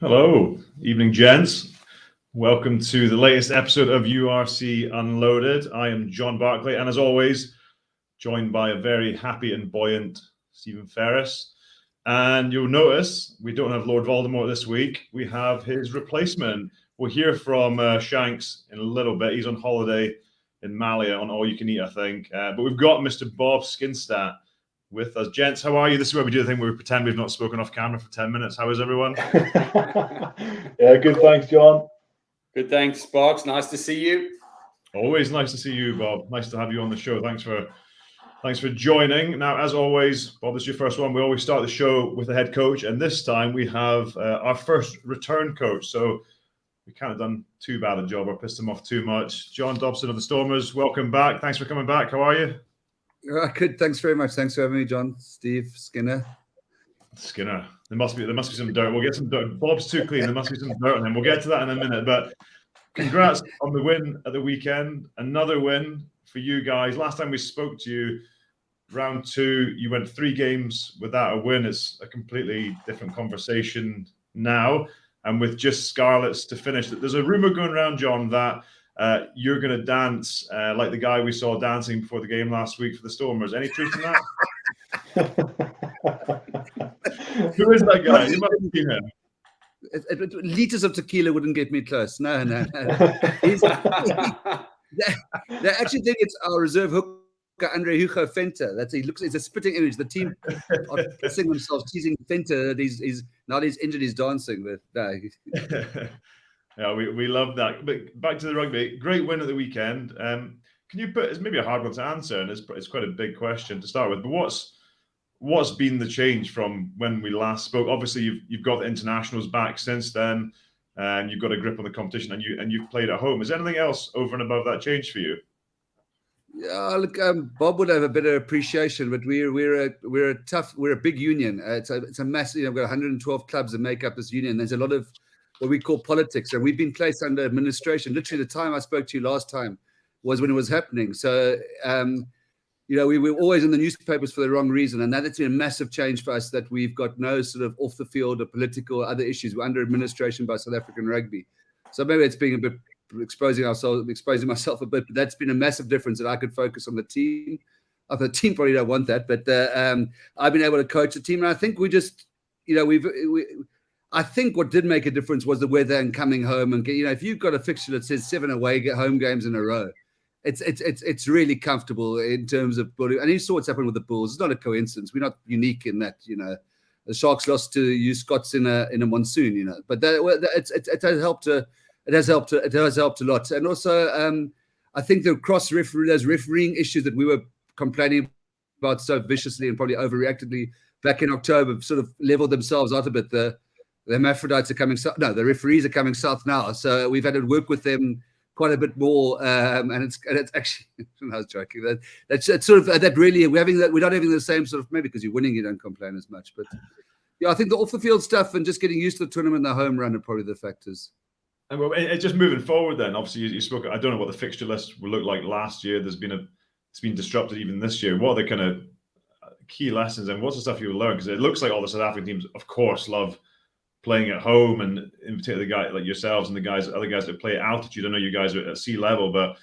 Hello, evening gents. Welcome to the latest episode of URC Unloaded. I am John Barclay, and as always, joined by a very happy and buoyant Stephen Ferris. And you'll notice we don't have Lord Voldemort this week. We have his replacement. We'll hear from Shanks in a little bit. He's on holiday in Malia on All You Can Eat, I think. But we've got Mr. Bob Skinstad with us. Gents, how are you? This is where we do the thing where we pretend we've not spoken off camera for 10 minutes. How is everyone? Yeah, good. Thanks, John. Good. Thanks, Box. Nice to see you. Always nice to see you, Bob. Nice to have you on the show. Thanks for joining. Now, as always, Bob, this is your first one. We always start the show with the head coach, and this time we have our first return coach. So we can't have done too bad a job or pissed him off too much. John Dobson of the Stormers, welcome back. Thanks for coming back. How are you? Good. Thanks very much. Thanks for having me, John. Steve Skinner. There must be some dirt. We'll get some dirt. Bob's too clean. There must be some dirt on him. We'll get to that in a minute. But congrats on the win at the weekend. Another win for you guys. Last time we spoke to you, round 2, you went 3 games without a win. It's a completely different conversation now. And with just Scarlets to finish, there's a rumor going around, John, that you're going to dance like the guy we saw dancing before the game last week for the Stormers. Any truth in that? Who is that guy? You might have seen him. Liters of tequila wouldn't get me close. No. They actually think it's our reserve hooker, Andre Hugo Venter. It's a spitting image. The team are pissing themselves, teasing Venter that he's injured, he's dancing. But no. Yeah, we love that. But back to the rugby, great win at the weekend. Can you put? It's maybe a hard one to answer, and it's quite a big question to start with. But what's been the change from when we last spoke? Obviously, you've got the internationals back since then, and you've got a grip on the competition, and you've played at home. Is there anything else over and above that change for you? Yeah, look, Bob would have a better appreciation, but we're a big union. It's a massive. We've got 112 clubs that make up this union. There's a lot of what we call politics, and we've been placed under administration. Literally, the time I spoke to you last time was when it was happening. So, we were always in the newspapers for the wrong reason, and that's been a massive change for us, that we've got no sort of off the field or political or other issues. We're under administration by South African Rugby. So maybe it's being a bit exposing myself a bit, but that's been a massive difference, that I could focus on the team. The team probably don't want that, but I've been able to coach the team, and I think we just, I think what did make a difference was the weather and coming home, and if you've got a fixture that says 7 away home games in a row, it's really comfortable in terms of building. And you saw what's happened with the Bulls. It's not a coincidence. We're not unique in that. The Sharks lost to you Scots in a monsoon. But it has helped. It has helped a lot. And also, I think the those refereeing issues that we were complaining about so viciously and probably overreactedly back in October sort of leveled themselves out a bit. The hermaphrodites are coming south. No, the referees are coming south now. So we've had to work with them quite a bit more, and it's actually, I was joking. That's sort of that really we're not having the same sort of, maybe because you're winning you don't complain as much, but yeah, I think the off the field stuff and just getting used to the tournament and the home run are probably the factors. And well, it's just moving forward. Then obviously you spoke. I don't know what the fixture list will look like last year. It's been disrupted even this year. What are the kind of key lessons and what's the stuff you will learn? Because it looks like all the South African teams, of course, love playing at home, and in particular the guy like yourselves and other guys that play at altitude. I know you guys are at sea level, but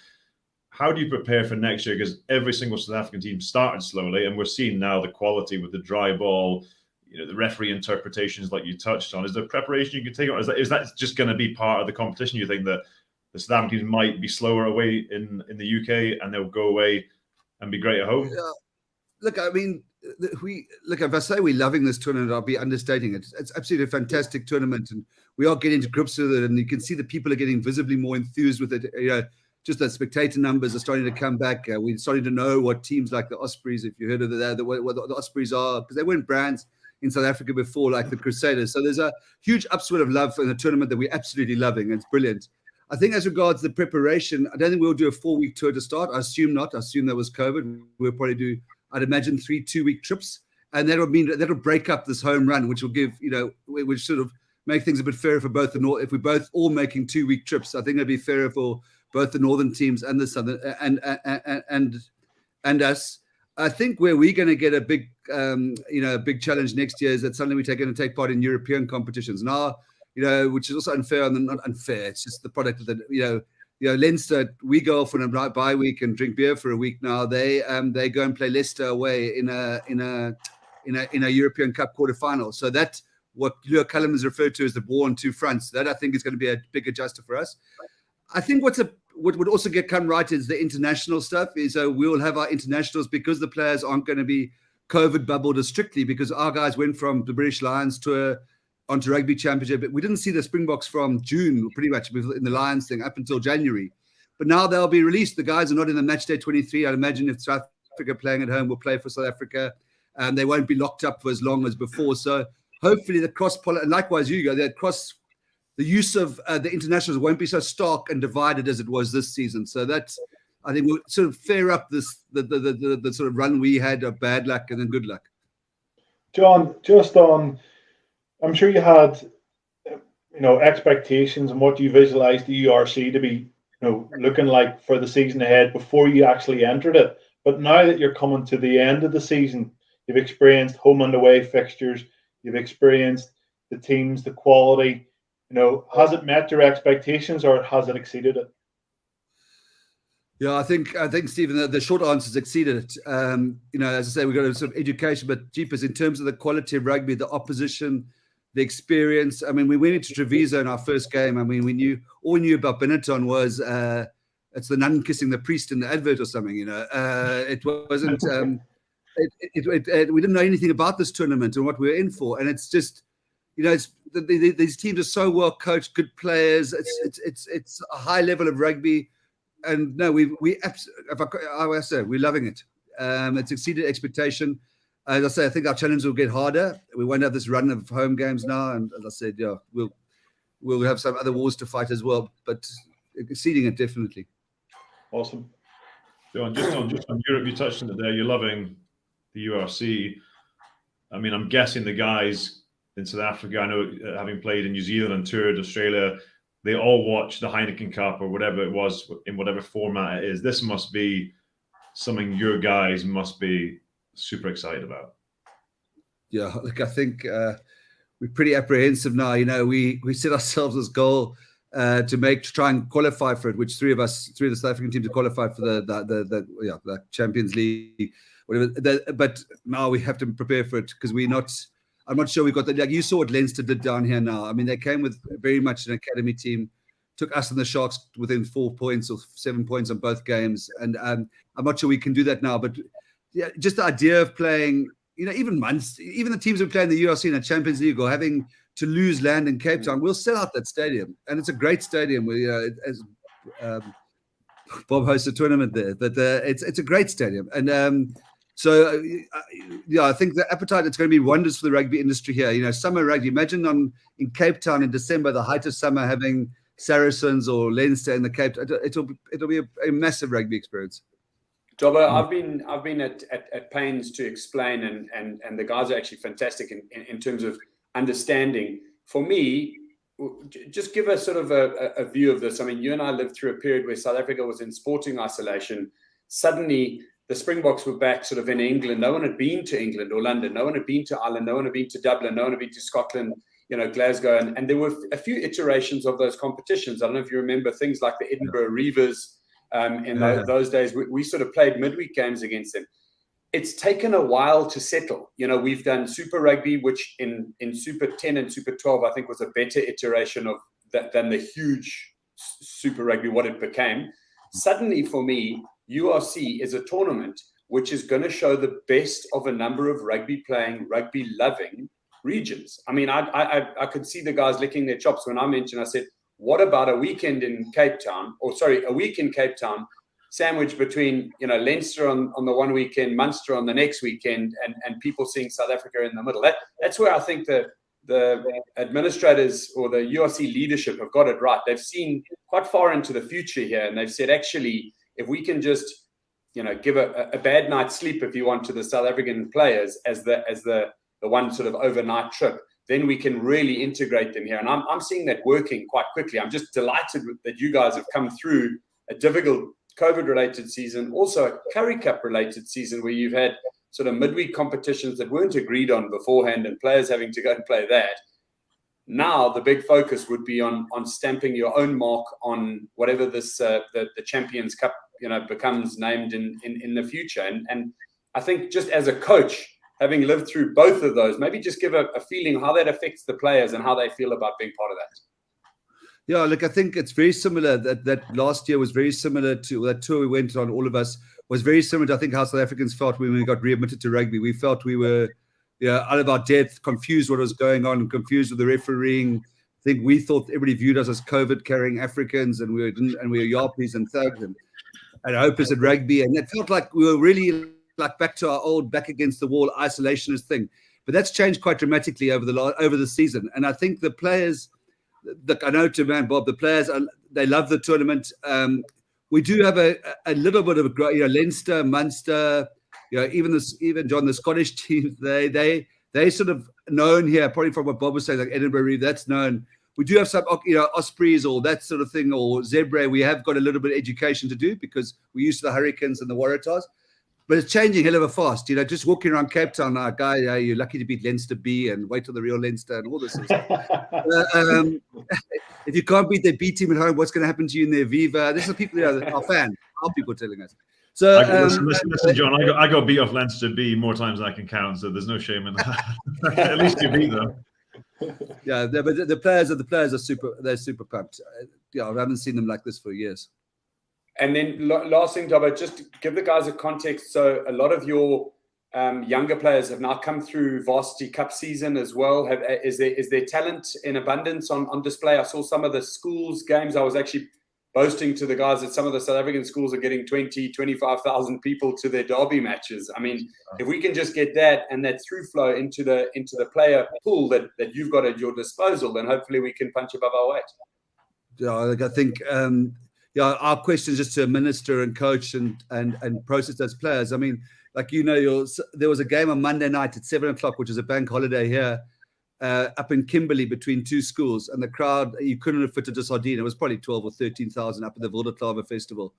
how do you prepare for next year? Because every single South African team started slowly, and we're seeing now the quality with the dry ball, the referee interpretations like you touched on. Is there preparation you can take on? Is that just going to be part of the competition? You think that the South African teams might be slower away in the UK and they'll go away and be great at home? Yeah. Look, I mean, if I say we're loving this tournament, I'll be understating it. It's absolutely a fantastic tournament, and we are getting to grips with it. And you can see that people are getting visibly more enthused with it. Just the spectator numbers are starting to come back. We're starting to know what teams like the Ospreys, if you heard of what the Ospreys are, because they weren't brands in South Africa before, like the Crusaders. So there's a huge upswing of love in the tournament that we're absolutely loving. And it's brilliant. I think as regards the preparation, I don't think we'll do a 4-week tour to start. I assume not. I assume that was COVID. We'll probably do, I'd imagine, 3 2-week trips. And that'll break up this home run, which will give, which sort of make things a bit fairer for both the North. If we're both all making 2-week trips, I think it'd be fairer for both the northern teams and the southern and us. I think where we're going to get a big, big challenge next year is that suddenly we're going to take part in European competitions. Now, which is also unfair and not unfair. It's just the product of the, Leinster, we go off on a bye week and drink beer for a week now. They go and play Leicester away in a European Cup quarterfinal. So that's what Leo Cullum has referred to as the ball on two fronts. That I think is going to be a big adjuster for us. I think what would also come right is the international stuff. Is we will have our internationals because the players aren't going to be COVID bubbled as strictly, because our guys went from the British Lions tour onto Rugby Championship. But we didn't see the Springboks from June, pretty much, in the Lions thing up until January. But now they'll be released. The guys are not in the match day 23. I'd imagine if South Africa playing at home will play for South Africa, and they won't be locked up for as long as before. So hopefully the and likewise the use of the internationals won't be so stark and divided as it was this season. So that's, I think, we'll sort of fair up the sort of run we had of bad luck and then good luck. John, just on, I'm sure you had, expectations and what you visualized the URC to be, looking like for the season ahead before you actually entered it. But now that you're coming to the end of the season, you've experienced home and away fixtures, you've experienced the teams, the quality. Has it met your expectations or has it exceeded it? Yeah, I think Stephen, the short answer is exceeded it. As I say, we've got some education, but jeepers, in terms of the quality of rugby, the opposition, the experience. I mean, we went into Treviso in our first game. I mean, all we knew about Benetton was it's the nun kissing the priest in the advert or something. It wasn't. We didn't know anything about this tournament and what we were in for, and it's just, these teams are so well coached, good players. It's a high level of rugby. And no, we're loving it. It's exceeded expectation. As I say, I think our challenge will get harder. We won't have this run of home games now, and as I said, we'll have some other wars to fight as well. But exceeding it definitely. Awesome, John. Just on Europe, you touched on it there. You're loving the URC. I mean, I'm guessing the guys in South Africa, I know, having played in New Zealand and toured Australia, they all watch the Heineken Cup or whatever it was, in whatever format it is. This must be something your guys must be super excited about. Yeah, look, I think we're pretty apprehensive now. We set ourselves as goal to try and qualify for it, which three of the South African teams have qualified for the Champions League, whatever. But now we have to prepare for it because I'm not sure we've got you saw what Leinster did down here now. I mean, they came with very much an academy team, took us and the Sharks within 4 points or 7 points on both games. And I'm not sure we can do that now. But yeah, just the idea of playing, even the teams who play in the URC and the Champions League or having to lose land in Cape Town, we'll sell out that stadium. And it's a great stadium. As Bob hosts a tournament there. But it's a great stadium. And So, I think the appetite, it's going to be wonders for the rugby industry here. Summer rugby, imagine in Cape Town in December, the height of summer, having Saracens or Leinster in the Cape. It'll be a massive rugby experience. Dobber, I've been at pains to explain, and the guys are actually fantastic in terms of understanding. For me, just give us sort of a view of this. I mean, you and I lived through a period where South Africa was in sporting isolation. Suddenly, the Springboks were back sort of in England. No one had been to England or London. No one had been to Ireland. No one had been to Dublin. No one had been to Scotland, Glasgow. And there were a few iterations of those competitions. I don't know if you remember things like the Edinburgh Reavers. In those days, we sort of played midweek games against them. It's taken a while to settle. We've done Super Rugby, which in Super 10 and Super 12, I think was a better iteration of that than the huge Super Rugby, what it became. Suddenly, for me, URC is a tournament which is going to show the best of a number of rugby-playing, rugby-loving regions. I mean, I could see the guys licking their chops when I mentioned, I said, what about a week in Cape Town, sandwiched between, Leinster on the one weekend, Munster on the next weekend, and people seeing South Africa in the middle. That's where I think the administrators or the URC leadership have got it right. They've seen quite far into the future here, and they've said, actually, if we can just, give a bad night's sleep, if you want, to the South African players as the one sort of overnight trip, then we can really integrate them here. And I'm seeing that working quite quickly. I'm just delighted that you guys have come through a difficult COVID-related season, also a Currie Cup-related season where you've had sort of midweek competitions that weren't agreed on beforehand and players having to go and play that. Now the big focus would be on stamping your own mark on whatever this the Champions Cup becomes named in the future. And I think just as a coach, having lived through both of those, maybe just give a feeling how that affects the players and how they feel about being part of that. Yeah, look, I think it's very similar. That last year was very similar to that tour we went on. All of us was very similar to, I think, how South Africans felt when we got readmitted to rugby. We felt we were out of our depth, confused what was going on, confused with the refereeing. I think we thought everybody viewed us as COVID carrying Africans, and we were Yarpies and thugs and hopeless at rugby, and it felt like we were really like back to our old back against the wall isolationist thing. But that's changed quite dramatically over the season, and I think the players. Look, I know to man, Bob, the players, they love the tournament. We do have a little bit of a Leinster, Munster, even John, the Scottish team, they sort of known here, probably from what Bob was saying, like Edinburgh, that's known. We do have some, OSPREYS or that sort of thing, or ZEBRE. We have got a little bit of education to do because we're used to the Hurricanes and the Waratahs. But it's changing hell of a fast. Just walking around Cape Town, like, you're lucky to beat Leinster B and wait till the real Leinster and all this sort of stuff. If you can't beat their B team at home, what's going to happen to you in their Viva? This is people, our fans, our people telling us. So listen, John, I got beat off Leinster B more times than I can count, so there's no shame in that. At least you beat them. Yeah, but the players are super. They're super pumped. I haven't seen them like this for years. And then last thing, Dobbo, just to give the guys a context. So a lot of your younger players have now come through Varsity Cup season as well. Is there talent in abundance on display? I saw some of the schools games. I was actually boasting to the guys that some of the South African schools are getting 25,000 people to their derby matches. I mean, if we can just get that and that through flow into the player pool that you've got at your disposal, then hopefully we can punch above our weight. Yeah, I think our question is just to administer and coach and process those players. I mean, like, there was a game on Monday night at 7:00, which is a bank holiday here, up in Kimberley between two schools, and the crowd, you couldn't have fitted a sardine. It was probably 12 or 13,000 up at the VODACOM festival.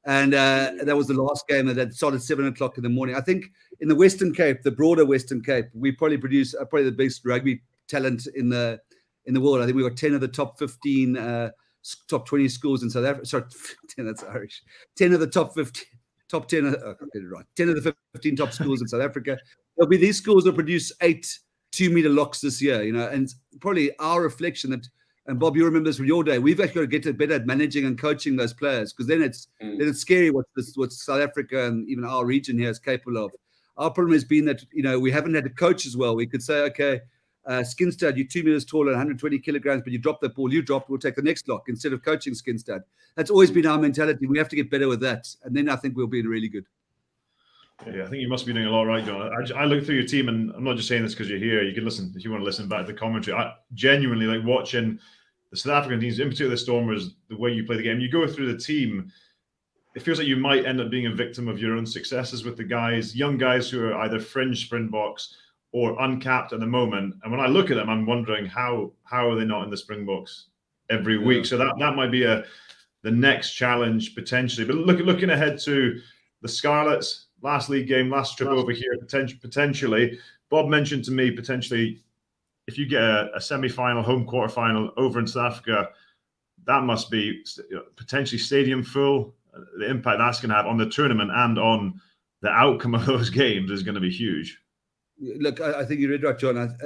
And that was the last game that started 7:00 in the morning. I think in the Western Cape, the broader Western Cape, we probably produce probably the best rugby talent in the world. I think we got 10 of the top 15 top 20 schools in South Africa. Sorry, 10, that's Irish. 10 of the top 15, top 10, I get it right. 10 of the 15 top schools in South Africa. There'll be these schools that produce 8 2-meter locks this year, and probably our reflection that, and Bob, you remember this from your day, we've actually got to get better at managing and coaching those players, because then it's scary what South Africa and even our region here is capable of. Our problem has been that, we haven't had a coach as well. We could say, okay, Skinstad, you're 2 meters taller, 120 kilograms, but you drop that ball, we'll take the next lock instead of coaching Skinstad. That's always been our mentality. We have to get better with that. And then I think we'll be really good. Yeah, I think you must be doing a lot right, John. I look through your team, and I'm not just saying this because you're here. You can listen if you want to listen back to the commentary. I genuinely like watching the South African teams, in particular the Stormers, the way you play the game. You go through the team, it feels like you might end up being a victim of your own successes with the guys, young guys who are either fringe Springboks or uncapped at the moment. And when I look at them, I'm wondering how are they not in the Springboks every week? So that might be the next challenge potentially. But looking ahead to the Scarlets, last league game, last trip over here, potentially. Bob mentioned to me potentially if you get a semi-final, home quarter-final over in South Africa, that must be potentially stadium full. The impact that's going to have on the tournament and on the outcome of those games is going to be huge. Look, I think you read right, John.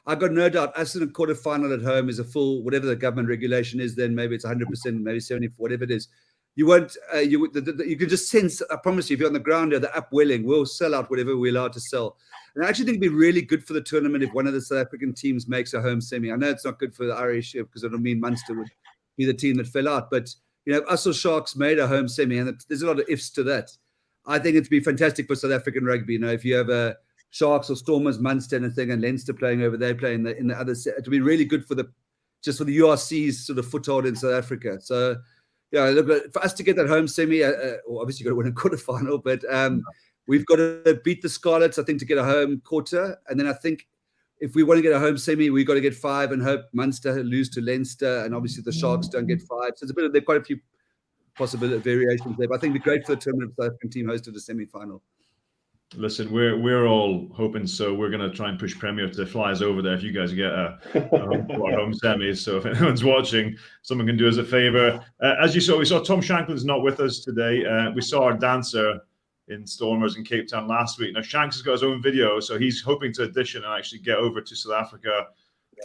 I've got no doubt. Us in a quarterfinal at home is a full, whatever the government regulation is. Then maybe it's 100%, maybe 70%, whatever it is. You won't. You can just sense. I promise you, if you're on the ground here, the upwelling. We'll sell out whatever we're allowed to sell. And I actually think it'd be really good for the tournament if one of the South African teams makes a home semi. I know it's not good for the Irish because it'll mean Munster would be the team that fell out. But us or Sharks made a home semi, and there's a lot of ifs to that. I think it'd be fantastic for South African rugby. If you have a Sharks or Stormers, Munster and thing, and Leinster playing over there, playing in the other set, it would be really good for the URC's sort of foothold in South Africa. So, look, for us to get that home semi, obviously you've got to win a quarterfinal, but we've got to beat the Scarlets, I think, to get a home quarter. And then I think if we want to get a home semi, we've got to get 5 and hope Munster lose to Leinster, and obviously the Sharks don't get 5. So there are quite a few possible variations there. But I think it'd be great for the tournament if the South African team hosted a semi-final. Listen, we're all hoping so. We're going to try and push Premier to fly us over there if you guys get a home semis. So if anyone's watching, someone can do us a favour. As you saw, we saw Tom Shanklin's not with us today. We saw our dancer in Stormers in Cape Town last week. Now Shanks has got his own video, so he's hoping to audition and actually get over to South Africa.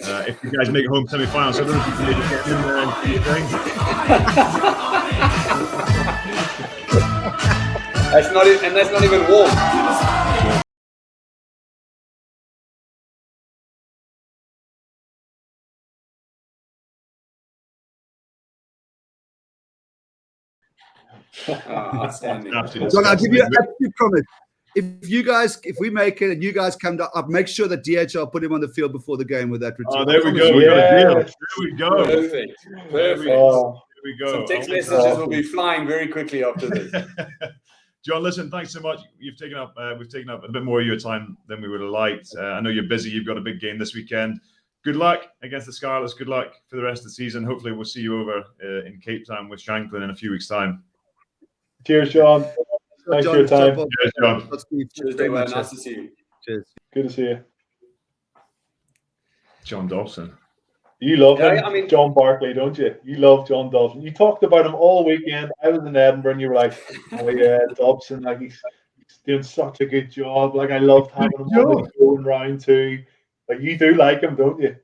If you guys make a home semi-final, so I don't know if you can maybe get in there and do your thing. That's not even warm. Outstanding. John, I'll give you an absolute promise. If we make it and you guys come to, I'll make sure that DHL put him on the field before the game with that return. Oh, there we go. We got a deal. There we go. Perfect. There we go. Some text messages will be flying very quickly after this. John, listen, thanks so much. We've taken up a bit more of your time than we would have liked. I know you're busy. You've got a big game this weekend. Good luck against the Scarlets. Good luck for the rest of the season. Hopefully, we'll see you over in Cape Town with Shanklin in a few weeks' time. Cheers, John. Thanks for your time. Cheers, John. Cheers, Dave. Nice to see you. Cheers. Good to see you. John Dobson. You love him, I mean, John Barclay, don't you? You love John Dobson. You talked about him all weekend. I was in Edinburgh, and you were like, "Oh yeah, Dobson, like he's doing such a good job. Like I loved having him on the phone round too. Like you do like him, don't you?"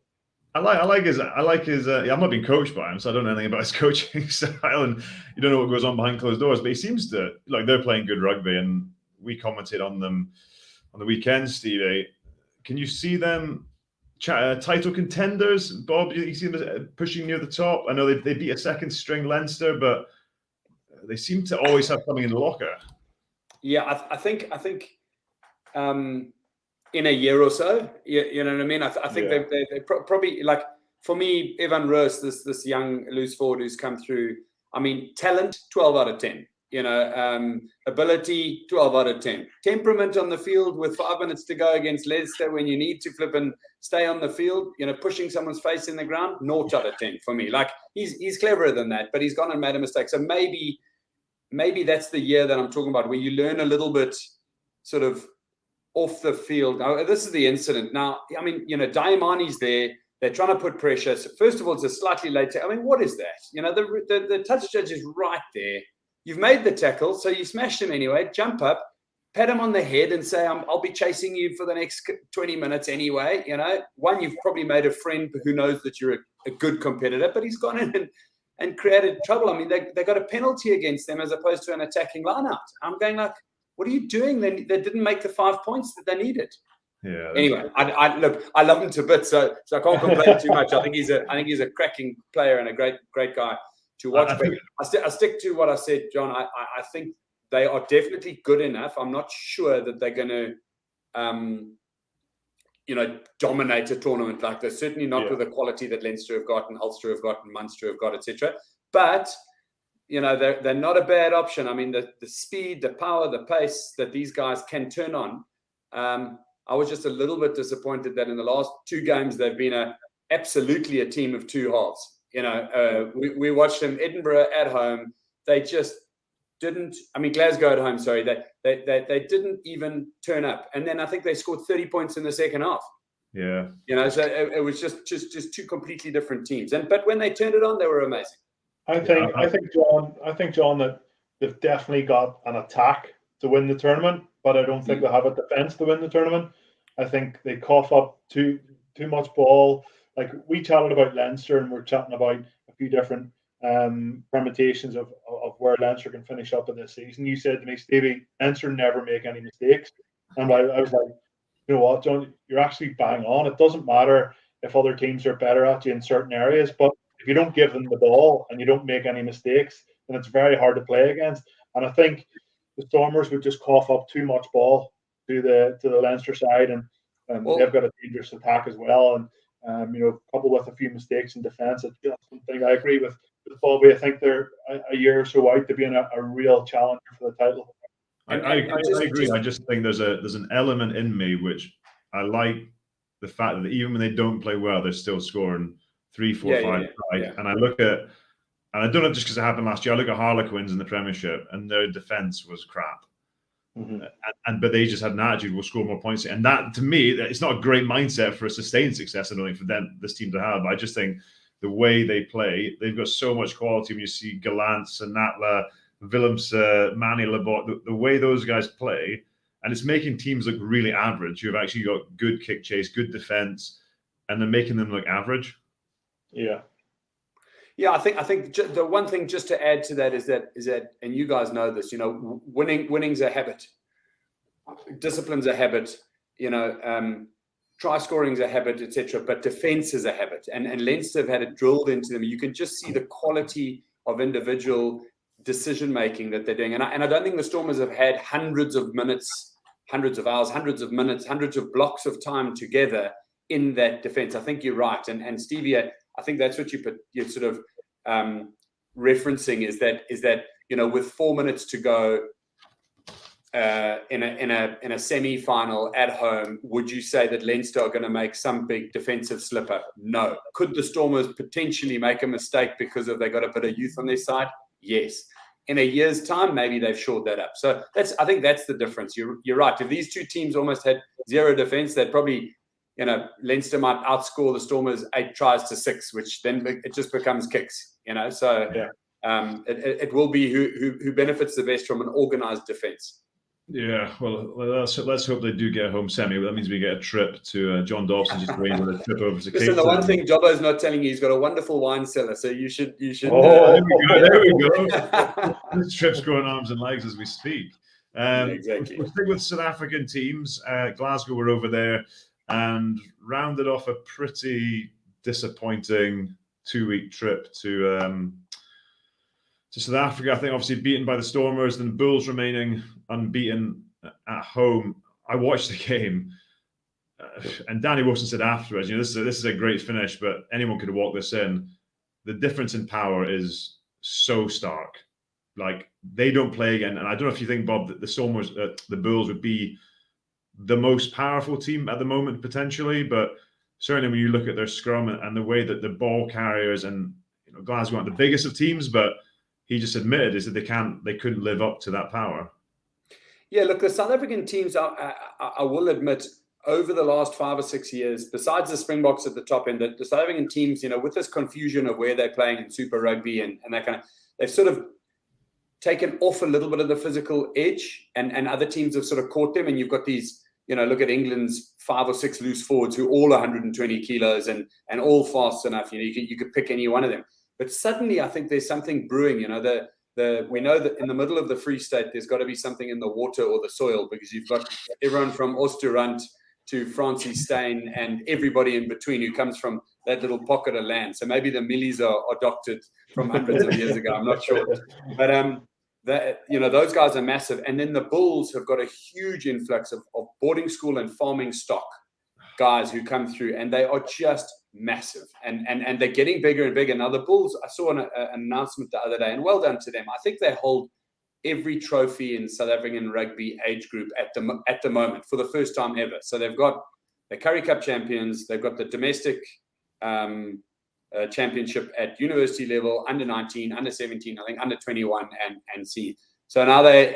I like his. I'm not being coached by him, so I don't know anything about his coaching style, and you don't know what goes on behind closed doors. But he seems to like they're playing good rugby, and we commented on them on the weekend. Steve, can you see them title contenders? Bob, you see them pushing near the top. I know they beat a second string Leinster, but they seem to always have something in the locker. Yeah, I think in a year or so, you know what I mean. I think they probably, like, for me, Evan Roos, this young loose forward who's come through. I mean, talent 12 out of 10. You know, ability 12 out of 10. Temperament on the field with 5 minutes to go against Leicester when you need to flip and stay on the field. You know, pushing someone's face in the ground 0 out of 10 for me. Like he's cleverer than that, but he's gone and made a mistake. So maybe that's the year that I'm talking about, where you learn a little bit sort of off the field. Now, this is the incident. Now, I mean, you know, Diamani's there. They're trying to put pressure. So first of all, it's a slightly late. I mean, what is that? You know, the touch judge is right there. You've made the tackle, so you smashed him anyway. Jump up, pat him on the head, and say, "I'll be chasing you for the next 20 minutes anyway." You know, one, you've probably made a friend who knows that you're a good competitor, but he's gone in and created trouble. I mean, they got a penalty against them as opposed to an attacking lineout. I'm going like, what are you doing? They didn't make the 5 points that they needed. Yeah. Anyway, I love him to bits, so I can't complain too much. I think he's a cracking player and a great guy to watch. I stick to what I said, John. I think they are definitely good enough. I'm not sure that they're going to, dominate a tournament like this. Certainly not with the quality that Leinster have got and Ulster have got and Munster have got, etc. But you know, they're not a bad option. I mean, the speed, the power, the pace that these guys can turn on. I was just a little bit disappointed that in the last 2 games they've been absolutely a team of 2 halves. You know, we watched them Edinburgh at home. They just didn't. I mean, Glasgow at home. Sorry, they didn't even turn up. And then I think they scored 30 points in the second half. Yeah. You know, so it was just 2 completely different teams. But when they turned it on, they were amazing. I think John, that they've definitely got an attack to win the tournament, but I don't think they have a defense to win the tournament. I think they cough up too much ball. Like we chatted about Leinster, and we're chatting about a few different permutations of where Leinster can finish up in this season. You said to me, Stevie, Leinster never make any mistakes, and I was like, you know what, John, you're actually bang on. It doesn't matter if other teams are better at you in certain areas, but if you don't give them the ball and you don't make any mistakes, then it's very hard to play against. And I think the Stormers would just cough up too much ball to the Leinster side, and they've got a dangerous attack as well. And coupled with a few mistakes in defence, it's just something I agree with Bobby. I think they're a year or so out to being a real challenger for the title. I agree. I just think there's an element in me which I like the fact that even when they don't play well, they're still scoring 3, 4, 5. And I look at, and I don't know just because it happened last year. I look at Harlequins in the Premiership, and their defence was crap. But they just had an attitude, we'll score more points. And that, to me, it's not a great mindset for a sustained success, I don't think, for this team to have. But I just think the way they play, they've got so much quality. When you see Gallant, Natla, Willems, Manny Labot, the way those guys play, and it's making teams look really average. You've actually got good kick chase, good defense, and they're making them look average. Yeah. Yeah, I think the one thing just to add to that is that, and you guys know this, winning's a habit, discipline's a habit, try scoring's a habit, etc. But defense is a habit, and Leinster have had it drilled into them. You can just see the quality of individual decision making that they're doing, and I don't think the Stormers have had hundreds of minutes, hundreds of hours, hundreds of minutes, hundreds of blocks of time together in that defense. I think you're right, and Stevie, I think that's what you're sort of referencing is that with 4 minutes to go in a semi-final at home, would you say that Leinster are going to make some big defensive slipper? No. Could the Stormers potentially make a mistake because they got a bit of youth on their side? Yes. In a year's time, maybe they've shored that up. So I think that's the difference. You're right. If these two teams almost had zero defense, they'd probably, Leinster might outscore the Stormers 8 tries to 6, which then it just becomes kicks. So yeah. It will be who benefits the best from an organised defence. Yeah, well, let's hope they do get a home semi. That means we get a trip to John Dobson, just arrange a trip over to Cape Town. The one thing Jobbo's not telling you, he's got a wonderful wine cellar, so you should. Oh, there we go. This trip's growing arms and legs as we speak. Exactly. We'll stick with South African teams. Glasgow were over there and rounded off a pretty disappointing 2-week trip to South Africa. I think obviously beaten by the Stormers, then Bulls remaining unbeaten at home. I watched the game, and Danny Wilson said afterwards, this is a great finish, but anyone could walk this in. The difference in power is so stark. Like, they don't play again, and I don't know if you think, Bob, that the Stormers, the Bulls would be the most powerful team at the moment potentially, but certainly when you look at their scrum and the way that the ball carriers and Glasgow aren't the biggest of teams, but he just admitted is that they couldn't live up to that power. Yeah, look, the South African teams, I will admit, over the last 5 or 6 years, besides the Springboks at the top end, the South African teams, with this confusion of where they're playing in Super Rugby and that kind of, they've sort of taken off a little bit of the physical edge, and other teams have sort of caught them. And you've got these, look at England's 5 or 6 loose forwards who are all 120 kilos and all fast enough. You could pick any one of them. But suddenly, I think there's something brewing. We know that in the middle of the Free State, there's got to be something in the water or the soil, because you've got everyone from Oosterrand to Francis Steyn and everybody in between who comes from that little pocket of land. So maybe the Millies are adopted from hundreds of years ago. I'm not sure, but those guys are massive. And then the Bulls have got a huge influx of boarding school and farming stock guys who come through, and they are just massive, and they're getting bigger and bigger. Now the Bulls, I saw an announcement the other day, and well done to them. I think they hold every trophy in South African rugby age group at the moment for the first time ever. So they've got the Currie Cup champions, they've got the domestic championship at university level, under 19, under 17, I think under 21 and C. So now they've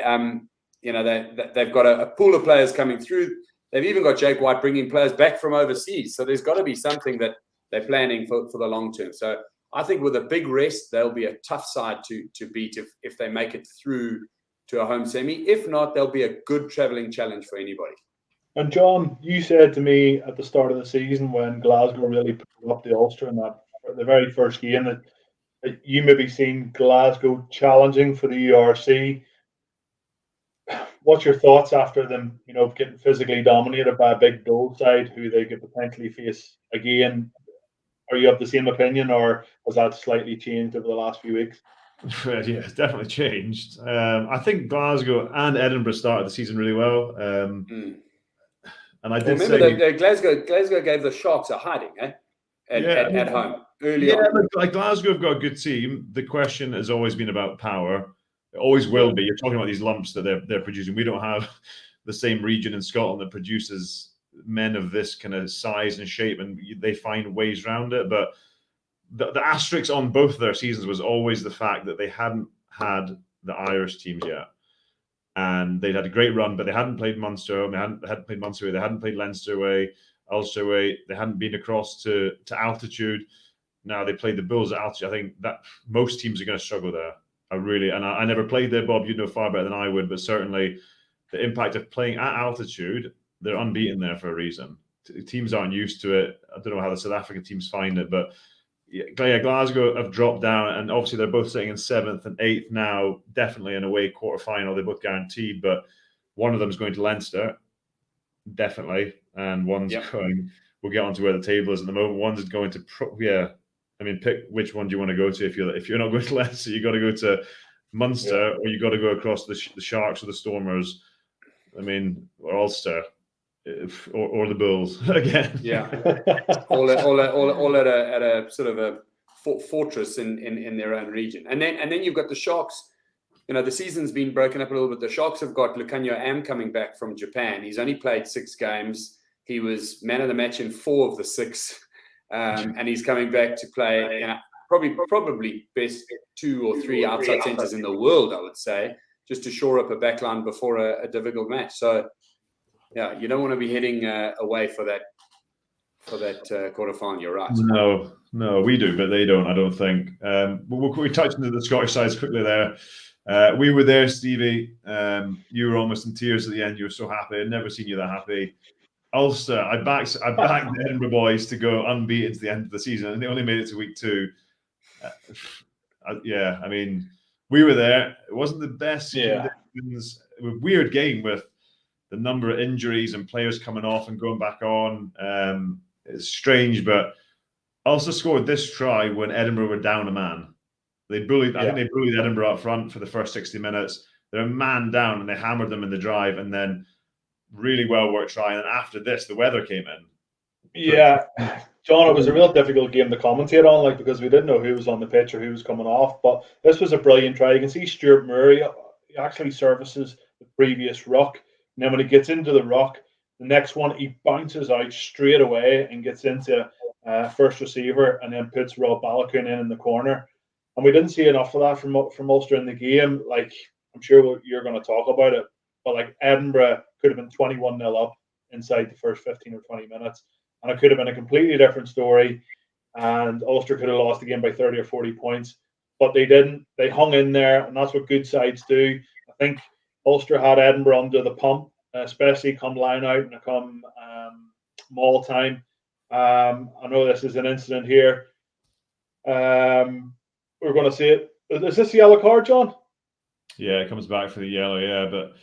got a pool of players coming through. They've even got Jake White bringing players back from overseas. So there's got to be something that they're planning for the long term. So I think with a big rest, they'll be a tough side to beat if they make it through to a home semi. If not, they'll be a good travelling challenge for anybody. And John, you said to me at the start of the season when Glasgow really put up the Ulster in the very first game that you maybe seen Glasgow challenging for the URC. What's your thoughts after them, getting physically dominated by a big Dole side who they could potentially face again? Are you of the same opinion, or has that slightly changed over the last few weeks? Yeah, it's definitely changed. I think Glasgow and Edinburgh started the season really well. And I did remember Glasgow gave the Sharks a hiding, at home early on. Like Glasgow have got a good team. The question has always been about power. It always will be. You're talking about these lumps that they're producing. We don't have the same region in Scotland that produces men of this kind of size and shape, and they find ways around it. But the asterisk on both their seasons was always the fact that they hadn't had the Irish teams yet. and they'd had a great run, but they hadn't played Munster, they hadn't played Munster away, they hadn't played Leinster away, Ulster away, they hadn't been across to altitude. Now they played the Bulls at altitude. I think that most teams are going to struggle there. I never played there, Bob. You'd know far better than I would, but certainly the impact of playing at altitude, they're unbeaten there for a reason. Teams aren't used to it. I don't know how the South African teams find it, but Glasgow have dropped down, and obviously they're both sitting in 7th and 8th now, definitely in a away quarterfinal. They're both guaranteed, but one of them is going to Leinster, definitely, and one's going. We'll get onto where the table is at the moment. One's going to I mean, pick which one do you want to go to. If you're not going to Leinster, you got to go to Munster, or you got to go across the Sharks or the Stormers. I mean, or Ulster. Or the Bulls again. Yeah, all at a sort of a fortress in their own region, and then you've got the Sharks. You know, the season's been broken up a little bit. The Sharks have got Lucanio Am coming back from Japan. He's only played 6 games. He was man of the match in 4 of the 6, and he's coming back to play. You know, probably best 2 or 3 outside centers in the world, I would say, just to shore up a backline before a difficult match. So. Yeah, you don't want to be heading away for that quarterfinal. You're right. No, we do, but they don't. I don't think. We touched into the Scottish sides quickly there. We were there, Stevie. You were almost in tears at the end. You were so happy. I'd never seen you that happy. Ulster, I backed the Edinburgh boys to go unbeaten to the end of the season, and they only made it to week 2. I mean, we were there. It wasn't the best conditions. It was a weird game with the number of injuries and players coming off and going back on. It's strange, but Ulster scored this try when Edinburgh were down a man. I think they bullied Edinburgh up front for the first 60 minutes. They're a man down, and they hammered them in the drive, and then really well worked try. And after this, the weather came in. Yeah, John, it was a real difficult game to commentate on, because we didn't know who was on the pitch or who was coming off. But this was a brilliant try. You can see Stuart Murray actually services the previous ruck. And then when he gets into the ruck, the next one, he bounces out straight away and gets into first receiver, and then puts Rob Balogun in the corner. And we didn't see enough of that from Ulster in the game. I'm sure you're going to talk about it, but Edinburgh could have been 21-0 up inside the first 15 or 20 minutes. And it could have been a completely different story. And Ulster could have lost the game by 30 or 40 points. But they didn't. They hung in there, and that's what good sides do. I think Ulster had Edinburgh under the pump, especially come line out and come maul time. I know this is an incident here. We're going to see it. Is this a yellow card, John? Yeah, it comes back for the yellow. Yeah, but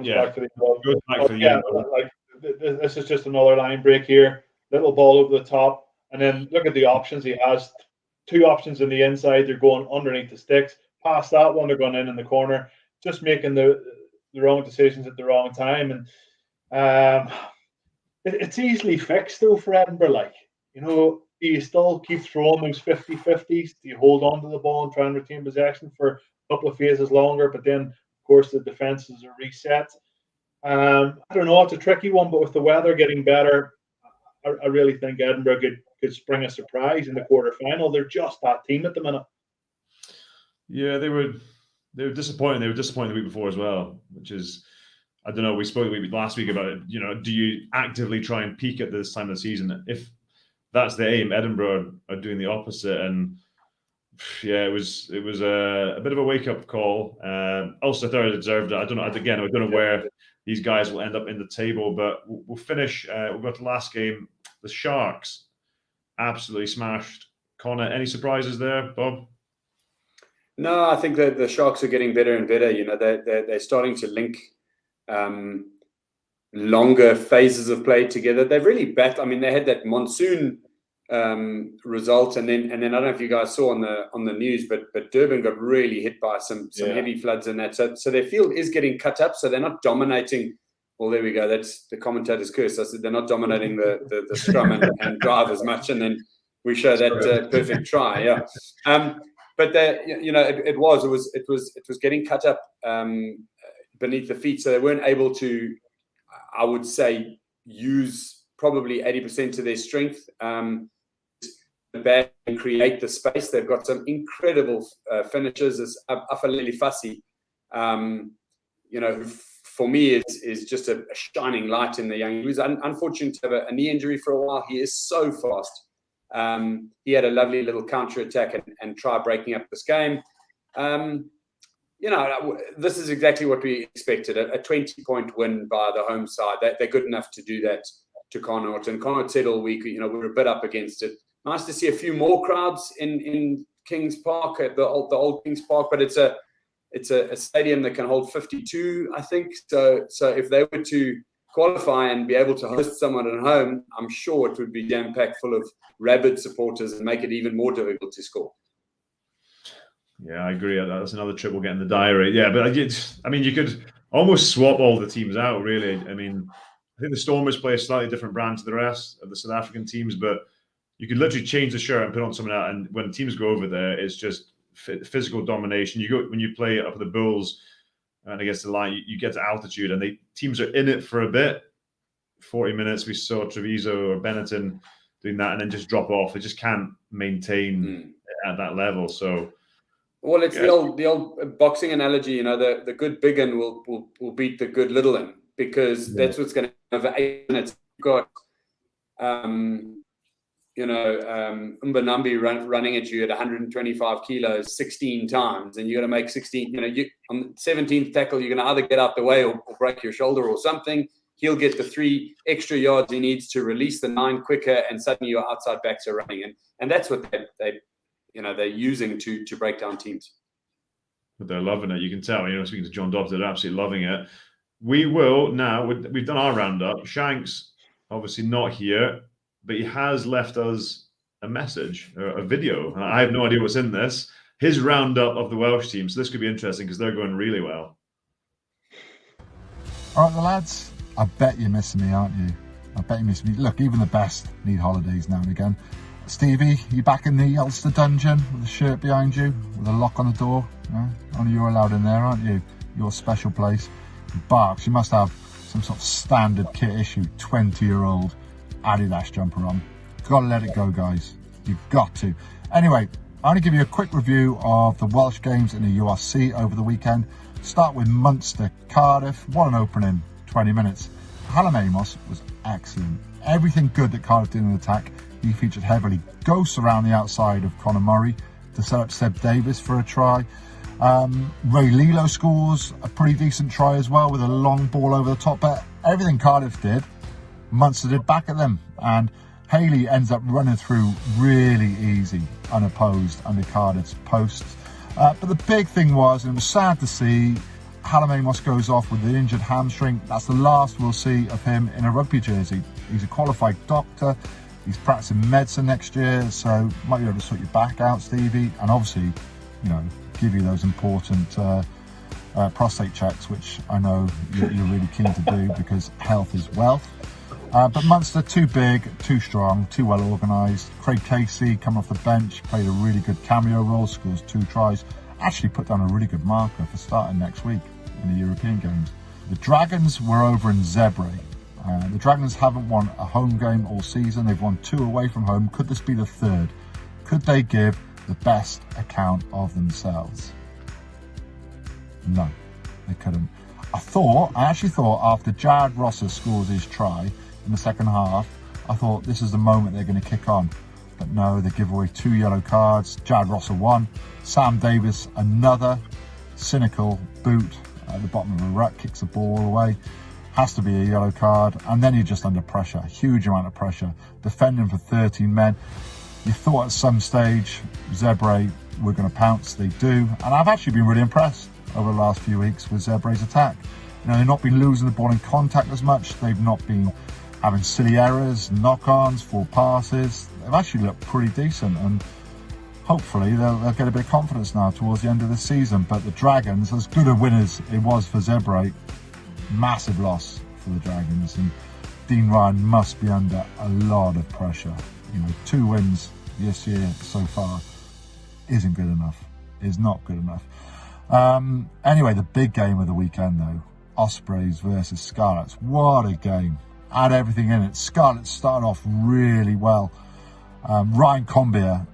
back for the yellow. This is just another line break here. Little ball over the top, and then look at the options he has. 2 options in the inside. They're going underneath the sticks. Past that one, they're going in the corner. Just making the wrong decisions at the wrong time, and it's easily fixed though for Edinburgh. Do you still keep throwing those 50-50s? Do you hold on to the ball and try and retain possession for a couple of phases longer? But then, of course, the defenses are reset. I don't know. It's a tricky one, but with the weather getting better, I really think Edinburgh could spring a surprise in the quarterfinal. They're just that team at the minute. Yeah, they were disappointing. They were disappointing the week before as well, which is, I don't know. We spoke last week about it. Do you actively try and peak at this time of the season? If that's the aim, Edinburgh are doing the opposite, and yeah, it was a bit of a wake up call. Ulster thoroughly deserved it. I don't know where these guys will end up in the table, but we'll finish. We'll go to the last game. The Sharks absolutely smashed Connacht. Any surprises there, Bob? No, I think that the Sharks are getting better and better. They're starting to link longer phases of play together. They've really battled. I mean, they had that monsoon result, and then I don't know if you guys saw on the news, but Durban got really hit by some heavy floods and that. So their field is getting cut up. So they're not dominating. Well, there we go. That's the commentator's curse. I said they're not dominating the scrum and drive as much, and then we show that perfect try. Yeah. But it was getting cut up beneath the feet, so they weren't able to, I would say, use probably 80% of their strength and create the space. They've got some incredible finishers. As Afaleli Fassi, who for me is just a shining light in the young. He was unfortunate to have a knee injury for a while. He is so fast. He had a lovely little counter attack and try breaking up this game. This is exactly what we expected, a 20-point win by the home side. They're good enough to do that to Connacht. And Connacht said all week, we were a bit up against it. Nice to see a few more crowds in Kings Park, at the old Kings Park, but it's a stadium that can hold 52, I think. So if they were to qualify and be able to host someone at home, I'm sure it would be jam-packed full of rabid supporters and make it even more difficult to score. Yeah, I agree. That's another trip we'll get in the diary. Yeah, but you could almost swap all the teams out, really. I think the Stormers play a slightly different brand to the rest of the South African teams, but you could literally change the shirt and put on someone else. And when teams go over there, it's just physical domination. When you play up at the Bulls and against the line, you get to altitude, and teams are in it for a bit. 40 minutes, we saw Treviso or Benetton doing that, and then just drop off. They just can't maintain at that level. So. Well, it's the old boxing analogy, the good big un will beat the good little un, because that's what's going to have 8 minutes. You've got, Mbonambi running at you at 125 kilos 16 times, and you're going to make 16, on the 17th tackle, you're going to either get out the way or break your shoulder or something. He'll get the 3 extra yards he needs to release the 9 quicker, and suddenly your outside backs are running. And that's what they're using to break down teams. But they're loving it. You can tell, speaking to John Dobson, they're absolutely loving it. We will now, we've done our roundup. Shanks, obviously not here, but he has left us a message, a video. I have no idea what's in this. His roundup of the Welsh team. So this could be interesting because they're going really well. All right, the lads, I bet you're missing me, aren't you? I bet you're missing me. Look, even the best need holidays now and again. Stevie, you back in the Ulster dungeon with a shirt behind you, with a lock on the door? Only you're allowed in there, aren't you? Your special place. Barks, you must have some sort of standard kit issue 20-year-old Adidas jumper on. You've got to let it go, guys. You've got to. Anyway, I'm going to give you a quick review of the Welsh games in the URC over the weekend. Start with Munster, Cardiff. What an opening 20 minutes. Hallam Amos was excellent. Everything good that Cardiff did in attack. He featured heavily. Ghosts around the outside of Conor Murray to set up Seb Davis for a try. Ray Lilo scores a pretty decent try as well with a long ball over the top. But everything Cardiff did, Munster did back at them. And Haley ends up running through really easy, unopposed under Cardiff's posts. But the big thing was, and it was sad to see, Hallam Amos goes off with the injured hamstring. That's the last we'll see of him in a rugby jersey. He's a qualified doctor. He's practicing medicine next year, so might be able to sort your back out, Stevie, and obviously, give you those important prostate checks, which I know you're really keen to do because health is wealth. But Munster, too big, too strong, too well organised. Craig Casey, coming off the bench, played a really good cameo role, scores 2 tries. Actually put down a really good marker for starting next week in the European games. The Dragons were over in ZEBRE. The Dragons haven't won a home game all season. They've won 2 away from home. Could this be the 3rd? Could they give the best account of themselves? No, they couldn't. I actually thought after Jared Rosser scores his try in the second half, I thought this is the moment they're going to kick on. But no, they give away 2 yellow cards. Jared Rosser 1. Sam Davis, another cynical boot at the bottom of the ruck, kicks the ball away. Has to be a yellow card, and then you're just under pressure, huge amount of pressure, defending for 13 men. You thought at some stage ZEBRE were going to pounce, they do, and I've actually been really impressed over the last few weeks with ZEBRE's attack. They've not been losing the ball in contact as much, they've not been having silly errors, knock-ons, 4 passes. They've actually looked pretty decent, and hopefully they'll get a bit of confidence now towards the end of the season. But the Dragons, as good a win as it was for ZEBRE, massive loss for the Dragons, and Dean Ryan must be under a lot of pressure. 2 wins this year so far isn't good enough. Is not good enough. Anyway, the big game of the weekend though, Ospreys versus Scarlets. What a game. Had everything in it. Scarlets started off really well. Ryan Combier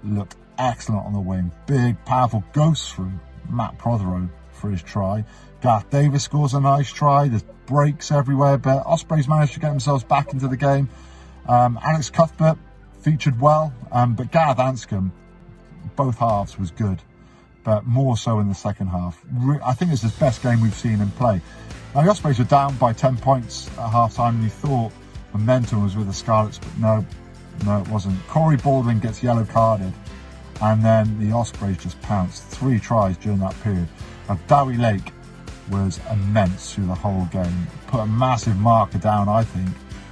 looked excellent on the wing. Big, powerful ghost through Matt Prothero for his try. Gareth Davis scores a nice try. There's breaks everywhere, but Ospreys managed to get themselves back into the game. Alex Cuthbert featured well, but Gareth Anscombe, both halves was good, but more so in the second half. I think it's his best game we've seen him play. Now the Ospreys were down by 10 points at half-time, and you thought momentum was with the Scarlets, but no, it wasn't. Corey Baldwin gets yellow carded, and then the Ospreys just pounced. 3 tries during that period. Now Dowie Lake was immense through the whole game. Put a massive marker down, I think,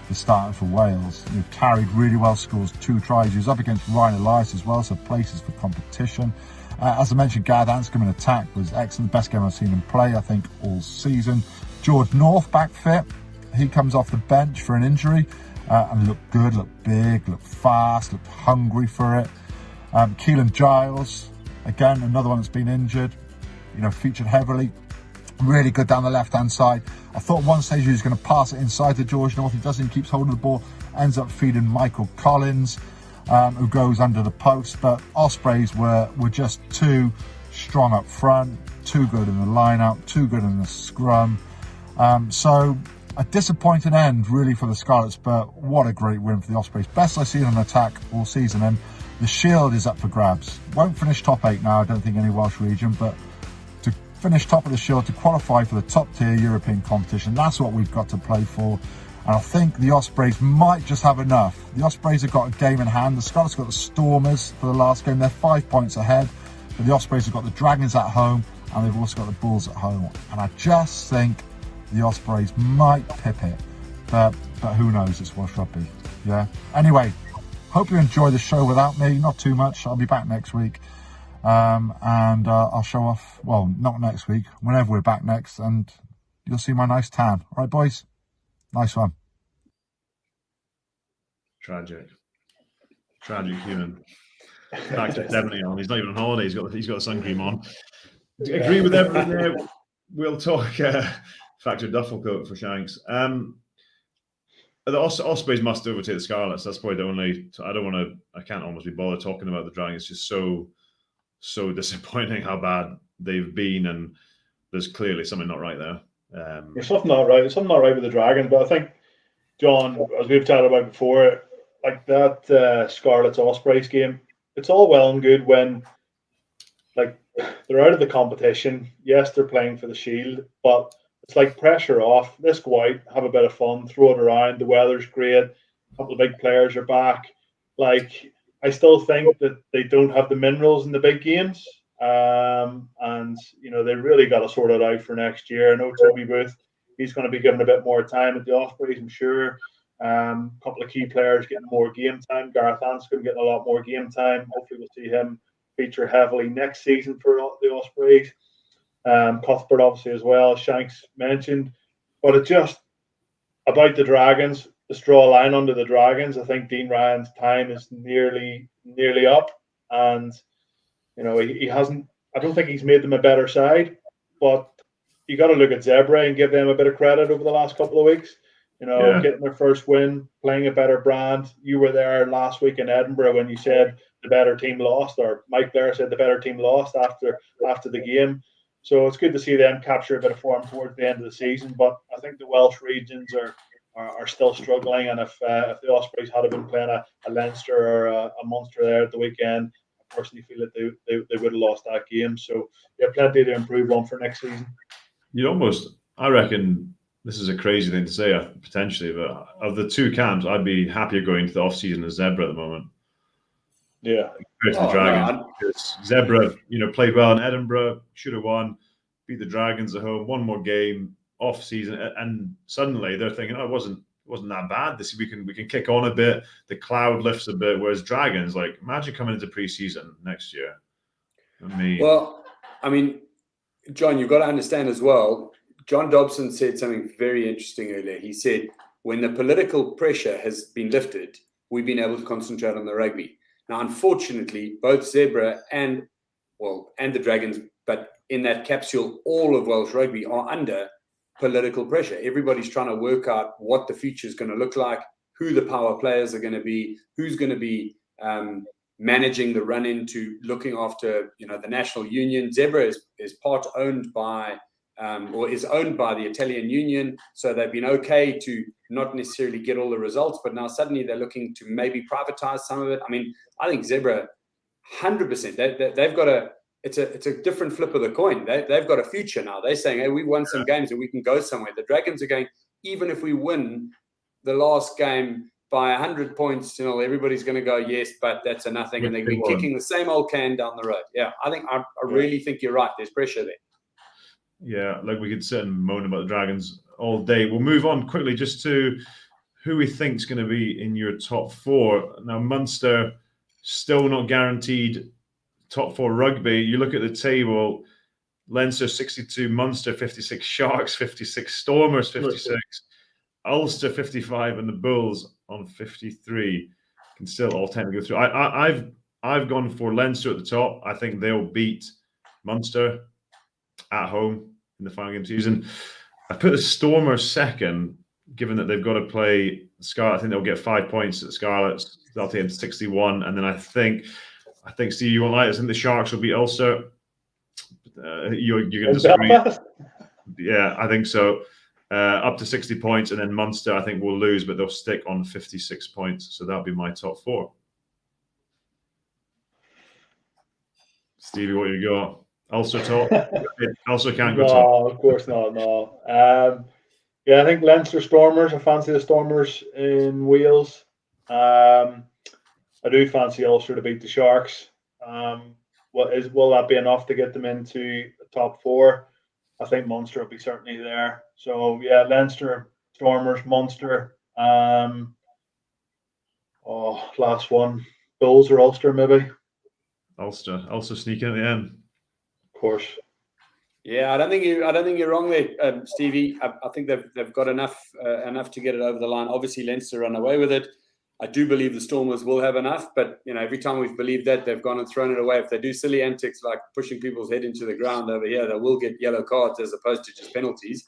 for starting for Wales. He carried really well, scores 2 tries. He was up against Ryan Elias as well, so places for competition. As I mentioned, Gareth Anscombe in attack was excellent. The best game I've seen him play, I think, all season. George North back fit. He comes off the bench for an injury and looked good, looked big, looked fast, looked hungry for it. Keelan Giles, again, another one that's been injured, featured heavily. Really good down the left-hand side. I thought at one stage he was going to pass it inside to George North. He doesn't, keeps holding the ball, ends up feeding Michael Collins, who goes under the post. But Ospreys were just too strong up front, too good in the line-out, too good in the scrum. So a disappointing end really for the Scarlets, but what a great win for the Ospreys. Best I've seen in attack all season, and the Shield is up for grabs. Won't finish top 8 now, I don't think, any Welsh region, but to finish top of the Shield, to qualify for the top tier European competition, that's what we've got to play for. And I think the Ospreys might just have enough. The Ospreys have got a game in hand. The Scarlets have got the Stormers for the last game. They're 5 points ahead, but the Ospreys have got the Dragons at home, and they've also got the Bulls at home. And I just think the Ospreys might pip it, but who knows, it's Welsh rugby. Yeah. Anyway, hope you enjoy the show without me, not too much. I'll be back next week, and I'll show off, well, not next week, whenever we're back next, and you'll see my nice tan. All right, boys? Nice one. Tragic human. Back to 70 on. He's not even on holiday. He's got the sun cream on. Agree with everything there. We'll talk factor duffel coat for Shanks. The Ospreys must overtake the Scarlets. That's probably the only. I can't almost be bothered talking about the Dragons. It's just so disappointing how bad they've been, and there's clearly something not right there. There's something not right. There's something not right with the Dragons, but I think, John, as we've chatted about before, like that Scarlets Ospreys game, it's all well and good when, like, they're out of the competition. Yes, they're playing for the Shield, but it's like pressure off. Let's go out, have a bit of fun, throw it around. The weather's great. A couple of big players are back. Like, I still think that they don't have the minerals in the big games. And, they really got to sort it out for next year. I know Toby Booth, he's going to be given a bit more time at the Ospreys, I'm sure. A couple of key players getting more game time. Gareth Anscombe getting a lot more game time. Hopefully we'll see him feature heavily next season for the Ospreys. Cuthbert obviously as well, Shanks mentioned. But it just, about the Dragons, let's draw a line under the Dragons. I think Dean Ryan's time is nearly up. And, he hasn't, I don't think he's made them a better side. But you got to look at ZEBRE and give them a bit of credit over the last couple of weeks. Getting their first win, playing a better brand. You were there last week in Edinburgh when you said the better team lost, or Mike Blair said the better team lost after the game. So it's good to see them capture a bit of form towards the end of the season. But I think the Welsh regions are still struggling. And if the Ospreys had been playing a Leinster or a Munster there at the weekend, I personally feel that they would have lost that game. So they have plenty to improve on for next season. I reckon, this is a crazy thing to say, potentially, but of the two camps, I'd be happier going to the off-season as ZEBRE at the moment. Yeah. Compared to the Dragons. Because ZEBRE, played well in Edinburgh, should have won, beat the Dragons at home, one more game, off-season, and suddenly they're thinking, it wasn't that bad. We can kick on a bit, the cloud lifts a bit, whereas Dragons, like, imagine coming into pre-season next year. John, you've got to understand as well, John Dobson said something very interesting earlier. He said, when the political pressure has been lifted, we've been able to concentrate on the rugby. Now, unfortunately, both ZEBRE and the Dragons, but in that capsule, all of Welsh rugby are under political pressure. Everybody's trying to work out what the future is going to look like, who the power players are going to be, who's going to be managing the run into looking after, the national union. ZEBRE is part owned by, or is owned by the Italian union. So they've been okay to not necessarily get all the results, but now suddenly they're looking to maybe privatize some of it. I mean, I think ZEBRE, 100%, they've got it's a different flip of the coin. They've got a future now. They're saying, hey, we won some games and we can go somewhere. The Dragons are going, even if we win the last game by 100 points, everybody's going to go, yes, but that's a nothing. And they've been kicking the same old can down the road. Yeah, I really think you're right. There's pressure there. Yeah, like we could sit and moan about the Dragons all day. We'll move on quickly just to who we think is going to be in your top 4. Now, Munster still not guaranteed top 4 rugby. You look at the table, Leinster 62, Munster 56, Sharks 56, Stormers 56, Ulster 55, and the Bulls on 53 can still all technically go through. I've gone for Leinster at the top. I think they'll beat Munster at home in the final game of the season. I put the Stormers second, given that they've got to play Scarlet. I think they'll get 5 points at Scarlets. They'll take them to 61, and then I think Steve, you won't like this. I think the Sharks will beat Ulster. You're going to disagree. Yeah, I think so. Up to 60 points, and then Munster, I think, will lose, but they'll stick on 56 points. So that'll be my top 4. Stevie, what you got? Ulster top? Ulster can't go top. No, of course not. No. Yeah, I think Leinster Stormers. I fancy the Stormers in Wales. I do fancy Ulster to beat the Sharks. Will that be enough to get them into the top 4? I think Munster will be certainly there. So yeah, Leinster, Stormers, Munster. Last one, Bulls or Ulster maybe. Ulster sneaking at the end. Of course. Yeah, I don't think you're wrong there, Stevie. I think they've got enough to get it over the line. Obviously, Leinster run away with it. I do believe the Stormers will have enough, but every time we've believed that, they've gone and thrown it away. If they do silly antics like pushing people's head into the ground over here, they will get yellow cards as opposed to just penalties.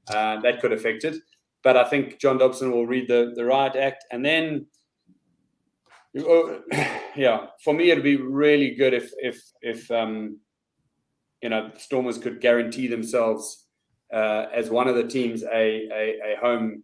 That could affect it. But I think John Dobson will read the riot act, and then, for me, it'd be really good if the Stormers could guarantee themselves as one of the teams a home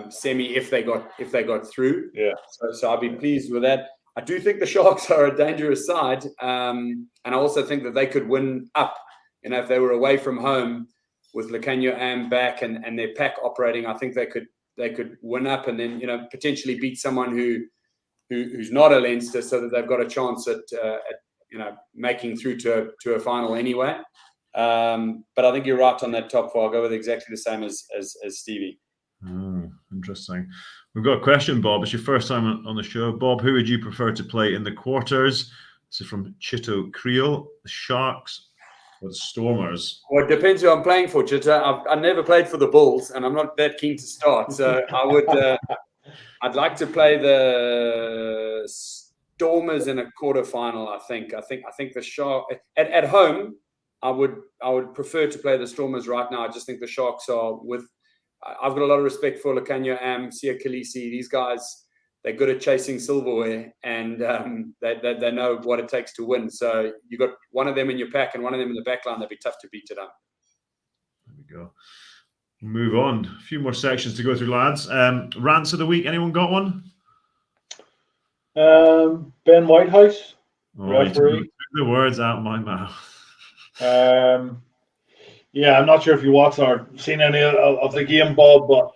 semi if they got through. Yeah. So I'd be pleased with that. I do think the Sharks are a dangerous side, and I also think that they could win up. If they were away from home with Lecanio Am back and their pack operating, I think they could win up and then potentially beat someone who's not a Leinster, so that they've got a chance at making through to a final anyway. But I think you're right on that top 4. I'll go with exactly the same as Stevie. Oh, interesting. We've got a question, Bob. It's your first time on the show. Bob, who would you prefer to play in the quarters? This is from Chito Creel. The Sharks or the Stormers? Well, it depends who I'm playing for, Chito. I've never played for the Bulls, and I'm not that keen to start. So I would, I'd like to play the Stormers in a quarterfinal. I think the Sharks at home. I would prefer to play the Stormers right now. I just think the Sharks are with. I've got a lot of respect for Lecanio Am, Sia Khaleesi. These guys, they're good at chasing silverware, and they know what it takes to win. So you got one of them in your pack and one of them in the back line. That'd be tough to beat today. There we go. Move on. A few more sections to go through, lads. Rants of the week. Anyone got one? Ben Whitehouse, referee. Took the words out of my mouth. Yeah, I'm not sure if you watched or seen any of the game, Bob, but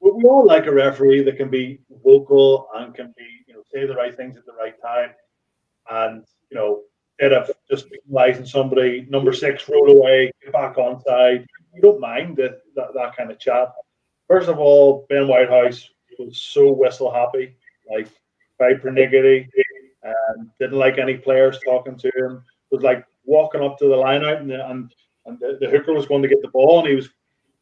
we all like a referee that can be vocal and can be, say the right things at the right time. And, instead of just penalising somebody, number 6, roll away, get back on side, you don't mind that kind of chat. First of all, Ben Whitehouse was so whistle happy, like by pernigity, and didn't like any players talking to him. It was like walking up to the line out and the hooker was going to get the ball, and he was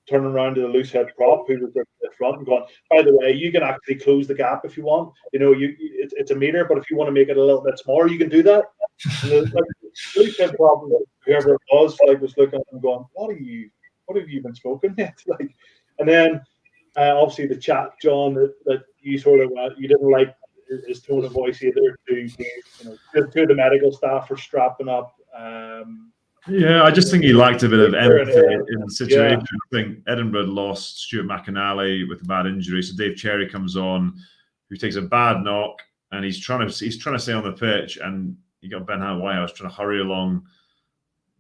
turning around to the loose head prop who was at the front and going, by the way, you can actually close the gap if you want. It's a meter, but if you want to make it a little bit smaller, you can do that. And the loose head prop, whoever it was looking at him going, what have you been spoken yet? And then obviously the chat, John, that you sort of you didn't like his tone of voice either to the medical staff for strapping up. Yeah, I just think he lacked a bit of empathy in the situation. Yeah. I think Edinburgh lost Stuart McAnally with a bad injury, so Dave Cherry comes on, who takes a bad knock, and he's trying to stay on the pitch, and you got Ben Whitehouse trying to hurry along,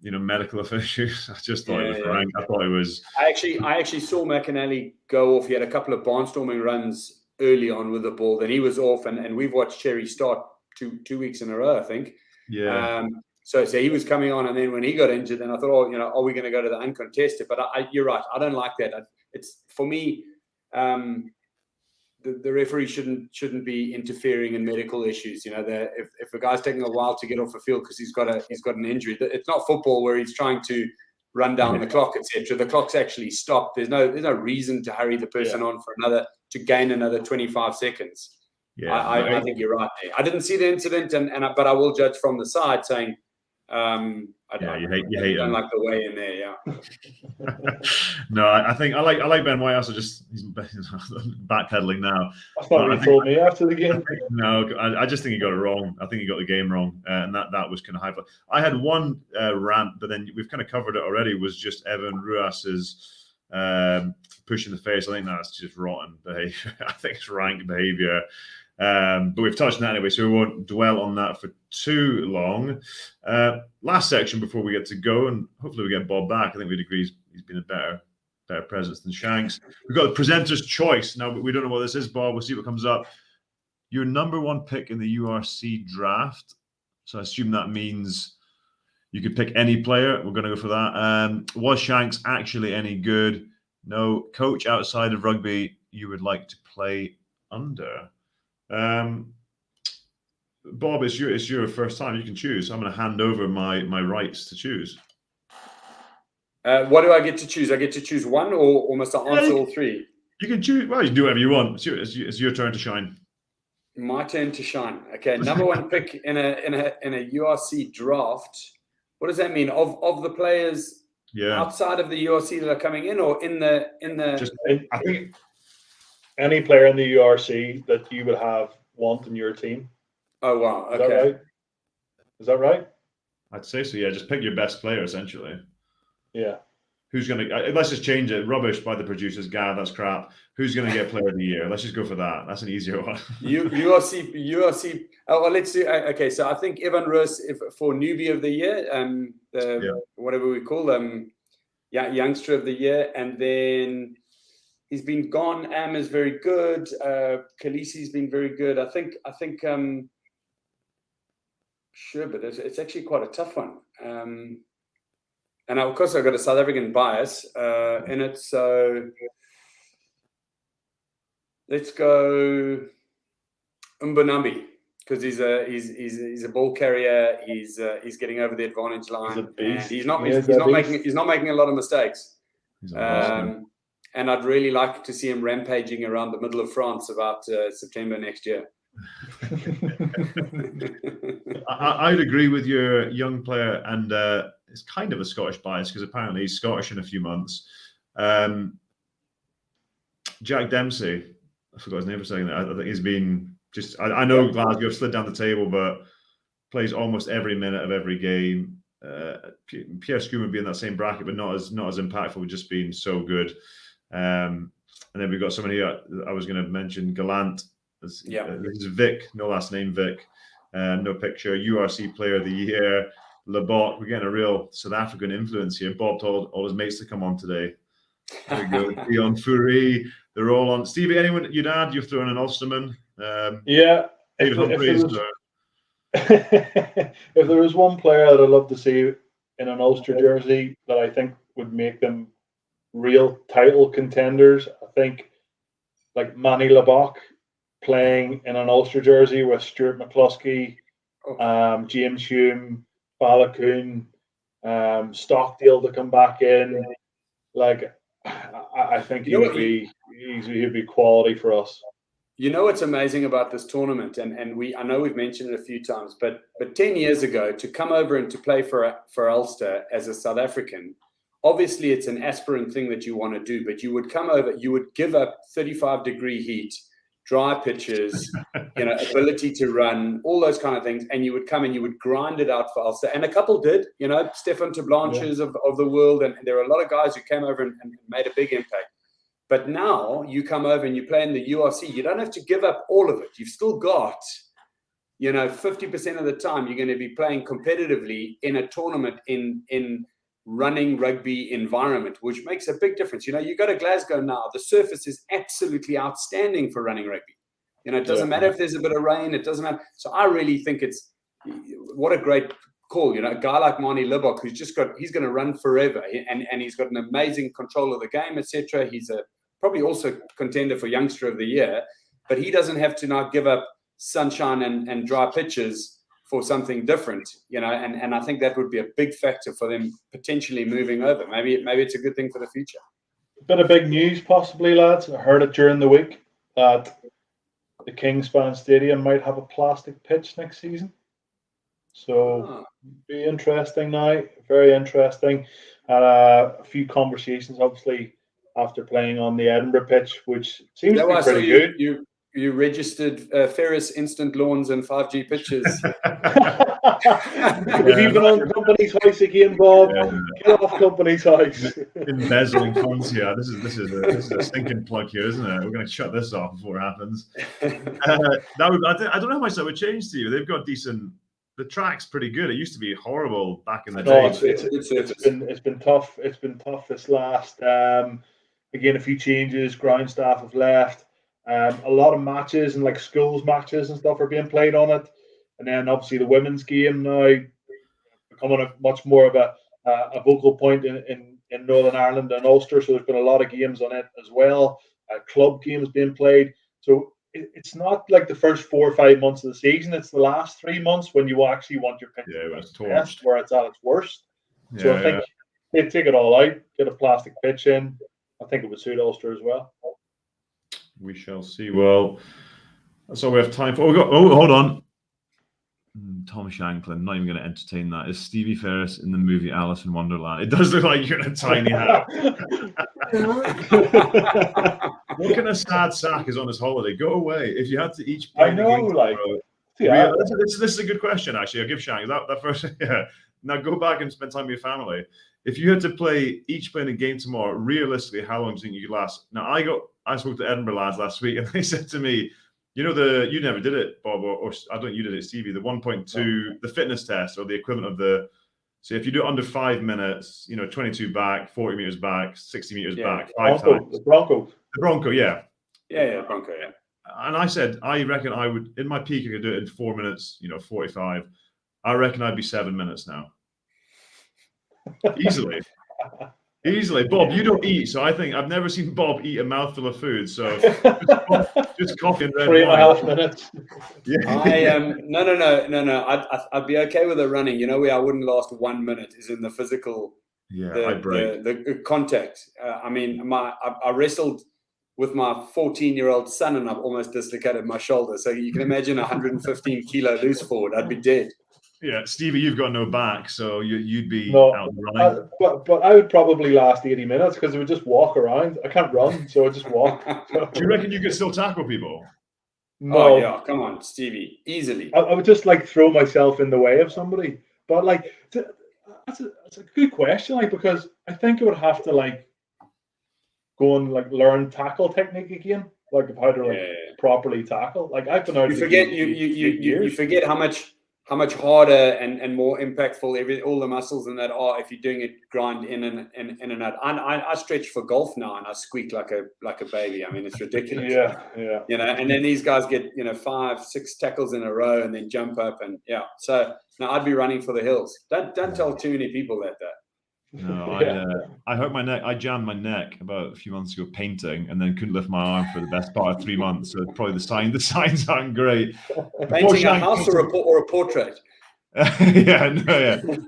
medical officials. I just thought it was rank. I thought it was. I actually saw McAnally go off. He had a couple of barnstorming runs early on with the ball. Then he was off, and we've watched Cherry start two weeks in a row, I think. Yeah. So he was coming on, and then when he got injured, then I thought, are we going to go to the uncontested? But you're right. I don't like that. It's for me. The referee shouldn't be interfering in medical issues. If a guy's taking a while to get off the field because he's got an injury, it's not football where he's trying to run down the clock, etc. The clock's actually stopped. There's no reason to hurry the person on to gain another 25 seconds. Yeah, I think you're right there. I didn't see the incident, but I will judge from the side, saying, I don't like the way in there. Yeah. No, I think I like Ben Whitehouse. He's backpedaling now. That's not what he told me after the game. No, I just think he got it wrong. I think he got the game wrong, and that was kind of high. I had one rant, but then we've kind of covered it already. Was just Evan Ruas's push in the face. I think that's just rotten behavior. I think it's rank behavior. But we've touched on that anyway, so we won't dwell on that for too long. Last section before we get to go, and hopefully we get Bob back. I think we'd agree he's been a better presence than Shanks. We've got the presenter's choice. Now, we don't know what this is, Bob. We'll see what comes up. Your number one pick in the URC draft. So I assume that means you could pick any player. We're going to go for that. Was Shanks actually any good? No. Coach outside of rugby you would like to play under? Bob, it's your first time. You can choose. I'm going to hand over my rights to choose. What do I get to choose? I get to choose one, or must I answer all three? You can choose. Well, you can do whatever you want. It's your turn to shine. My turn to shine. Okay, number one pick in a URC draft. What does that mean? Of the players outside of the URC that are coming in, or in the? I think any player in the URC that you would want in your team. Oh wow! Okay. Is that right? Is that right? I'd say so. Yeah, just pick your best player essentially. Yeah. Who's going to? Let's just change it. Rubbish by the producers. Gad, that's crap. Who's going to get player of the year? Let's just go for that. That's an easier one. URC. Oh, well, let's do. Okay, so I think Evan Roos for newbie of the year, whatever we call them, youngster of the year, and then he's been gone. Am is very good. Khaleesi's been very good. I think. Sure, but it's actually quite a tough one. And of course, I've got a South African bias in it. So let's go Mbonambi, because he's a ball carrier. He's getting over the advantage line. He's not making a lot of mistakes. And I'd really like to see him rampaging around the middle of France about September next year. I'd agree with your young player, and it's kind of a Scottish bias because apparently he's Scottish in a few months. Jack Dempsey, I forgot his name for a second. I think he's been just. I know Glasgow slid down the table, but plays almost every minute of every game. Pierre Schoon would be in that same bracket, but not as impactful, just being so good. And then we've got somebody I was going to mention, Gallant. This is Vic, no last name, Vic. No picture. URC Player of the Year. Labot. We're getting a real South African influence here. Bob told all his mates to come on today. There we go. Dion Fourie. They're all on. Stevie, anyone you'd add? You've thrown an Ulsterman. If there was one player that I'd love to see in an Ulster jersey that I think would make them real title contenders, I think like Manny Labok playing in an Ulster jersey with Stuart McCluskey, James Hume, Balakoon, Stockdale to come back in. Like, I think he'd be quality for us. You know what's amazing about this tournament, and I know we've mentioned it a few times, but 10 years ago to come over and to play for Ulster as a South African, obviously it's an aspirant thing that you want to do, but you would come over, you would give up 35-degree heat. dry pitches, you know, ability to run, all those kind of things, and you would come and you would grind it out for Ulster. And a couple did, you know, Stephen Blanches of the world, and there are a lot of guys who came over and made a big impact. But now you come over and you play in the URC, you don't have to give up all of it. You've still got, you know, 50% of the time you're going to be playing competitively in a tournament in running rugby environment, which makes a big difference. You know, you go to Glasgow now, the surface is absolutely outstanding for running rugby. You know, it doesn't matter if there's a bit of rain, it doesn't matter. So I really think it's, what a great call, you know, a guy like Marnie Libok, who's just got, he's going to run forever, and he's got an amazing control of the game, etc. He's a probably also contender for Youngster of the Year, but he doesn't have to now give up sunshine and dry pitches for something different, you know, and I think that would be a big factor for them potentially moving over. Maybe it's a good thing for the future. A bit of big news possibly, lads. I heard it during the week that the Kingspan Stadium might have a plastic pitch next season. So be interesting now, very interesting. A few conversations, obviously, after playing on the Edinburgh pitch, which seems to be pretty good. You registered Ferris instant lawns and 5G pitches. Have you been on Company's House again, Bob? Get off Company's House. Embezzling funds here. This is a stinking plug here, isn't it? We're going to shut this off before it happens. I don't know how much that would change to you. They've got decent. The track's pretty good. It used to be horrible back in the day. It's been tough. It's been tough this last. Again, a few changes. Ground staff have left. A lot of matches and like schools matches and stuff are being played on it, and then obviously the women's game now becoming a much more of a vocal point in Northern Ireland and Ulster. So there's been a lot of games on it as well. Club games being played. So it's not like the first 4 or 5 months of the season. It's the last 3 months when you actually want your pitch where it's at its worst. So I think they take it all out, get a plastic pitch in. I think it would suit Ulster as well. We shall see. Well, that's all we have time for. Hold on. Tom Shanklin, not even going to entertain that. Is Stevie Ferris in the movie Alice in Wonderland? It does look like you're in a tiny hat. What kind of sad sack is on his holiday? Go away. If you had to each play I know, like, this is a good question, actually. I'll give Shank that first. Yeah. Now go back and spend time with your family. If you had to play a game tomorrow, realistically, how long do you think you could last? Now, I spoke to Edinburgh lads last week, and they said to me, you know, you never did it, Bob, or I don't think you did it, Stevie, the 1.2, the fitness test, or the equivalent of so if you do it under 5 minutes, you know, 22 back, 40 meters back, 60 meters back, 5 times. The Bronco. The Bronco, yeah. Yeah, Bronco, yeah. And I said, I reckon I would, in my peak, I could do it in 4 minutes, you know, 45. I reckon I'd be 7 minutes now. Easily. Bob, you don't eat, so I think I've never seen Bob eat a mouthful of food. So just coffee and red 3.5 minutes. Yeah. No. I'd be okay with the running. You know where I wouldn't last 1 minute is in the physical. I break. The contact. I mean, I wrestled with my 14-year-old son, and I've almost dislocated my shoulder. So you can imagine 115 kilo loose forward. I'd be dead. Yeah, Stevie, you've got no back, so you'd be out running. But I would probably last 80 minutes because I would just walk around. I can't run, so I just walk. Do you reckon you could still tackle people? No. Oh, yeah, come on, Stevie, easily. I would just like throw myself in the way of somebody. But like, that's a good question, like, because I think I would have to like go and like learn tackle technique again, like how to properly tackle. Like I've been out. You forget you forget how much harder and more impactful all the muscles in that are if you're doing it grind in and out. I stretch for golf now and I squeak like a baby. I mean, it's ridiculous. Yeah. You know, and then these guys get 5-6 tackles in a row and then jump up and So now I'd be running for the hills. Don't tell too many people that. No, I hurt my neck. I jammed my neck about a few months ago painting, and then couldn't lift my arm for the best part of 3 months. So probably the signs aren't great. Painting a house or a portrait?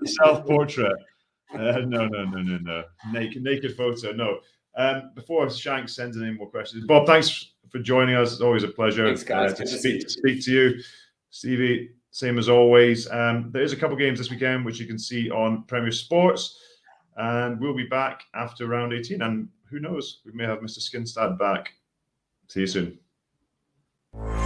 Self-portrait. No. Naked photo. No. Before Shank sends in any more questions, Bob, thanks for joining us. It's always a pleasure. Thanks, guys. To speak to you, Stevie. Same as always. There is a couple games this weekend which you can see on Premier Sports. And we'll be back after round 18. And who knows, we may have Mr. Skinstad back. See you soon. you.